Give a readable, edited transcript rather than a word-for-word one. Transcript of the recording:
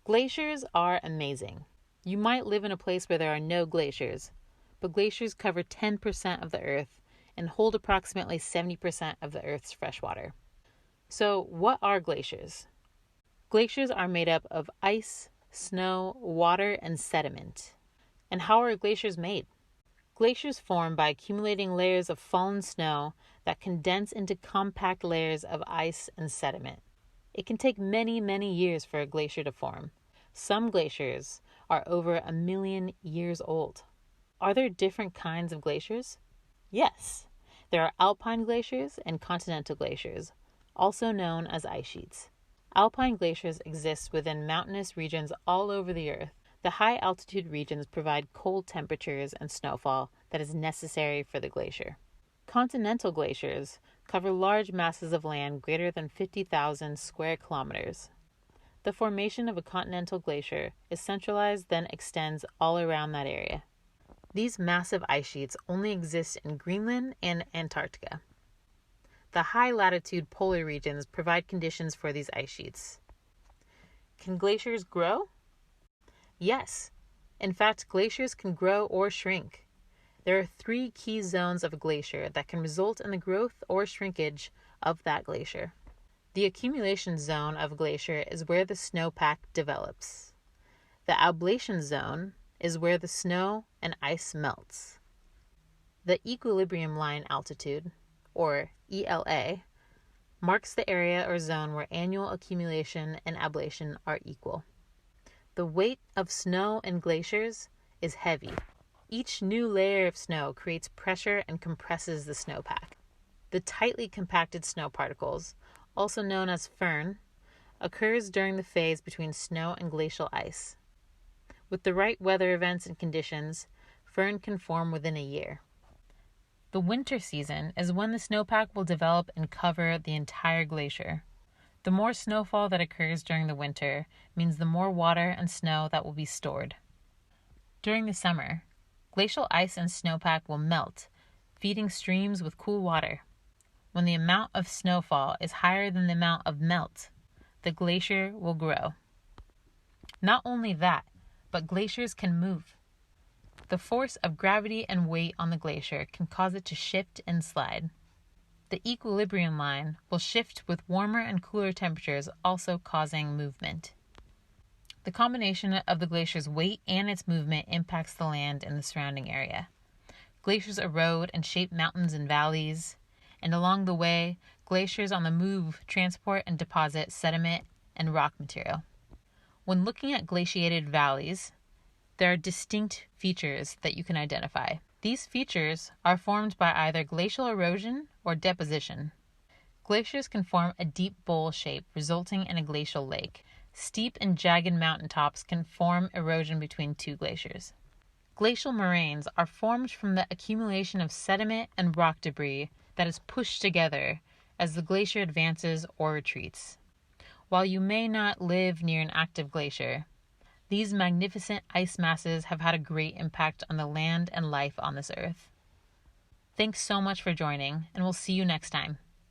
Glaciers are amazing. You might live in a place where there are no glaciers, but glaciers cover 10% of the Earth and hold approximately 70% of the Earth's freshwater. So, what are glaciers? Glaciers are made up of ice, snow, water, and sediment. And how are glaciers made? Glaciers form by accumulating layers of fallen snow that condense into compact layers of ice and sediment. It can take many, many years for a glacier to form. Some glaciers are over 1 million years old. Are there different kinds of glaciers? Yes. There are alpine glaciers and continental glaciers, also known as ice sheets. Alpine glaciers exist within mountainous regions all over the Earth. The high altitude regions provide cold temperatures and snowfall that is necessary for the glacier. Continental glaciers cover large masses of land greater than 50,000 square kilometers. The formation of a continental glacier is centralized, then extends all around that area. These massive ice sheets only exist in Greenland and Antarctica. The high latitude polar regions provide conditions for these ice sheets. Can glaciers grow? Yes. In fact, glaciers can grow or shrink. There are 3 key zones of a glacier that can result in the growth or shrinkage of that glacier. The accumulation zone of a glacier is where the snowpack develops. The ablation zone is where the snow and ice melts. The equilibrium line altitude, or ELA, marks the area or zone where annual accumulation and ablation are equal. The weight of snow in glaciers is heavy. Each new layer of snow creates pressure and compresses the snowpack. The tightly compacted snow particles, also known as firn, occurs during the phase between snow and glacial ice. With the right weather events and conditions, firn can form within a year. The winter season is when the snowpack will develop and cover the entire glacier. The more snowfall that occurs during the winter means the more water and snow that will be stored. During the summer, glacial ice and snowpack will melt, feeding streams with cool water. When the amount of snowfall is higher than the amount of melt, the glacier will grow. Not only that, but glaciers can move. The force of gravity and weight on the glacier can cause it to shift and slide. The equilibrium line will shift with warmer and cooler temperatures, also causing movement. The combination of the glacier's weight and its movement impacts the land in the surrounding area. Glaciers erode and shape mountains and valleys, and along the way, glaciers on the move transport and deposit sediment and rock material. When looking at glaciated valleys, there are distinct features that you can identify. These features are formed by either glacial erosion or deposition. Glaciers can form a deep bowl shape, resulting in a glacial lake. Steep and jagged mountaintops can form erosion between 2 glaciers. Glacial moraines are formed from the accumulation of sediment and rock debris that is pushed together as the glacier advances or retreats. While you may not live near an active glacier, these magnificent ice masses have had a great impact on the land and life on this earth. Thanks so much for joining, and we'll see you next time.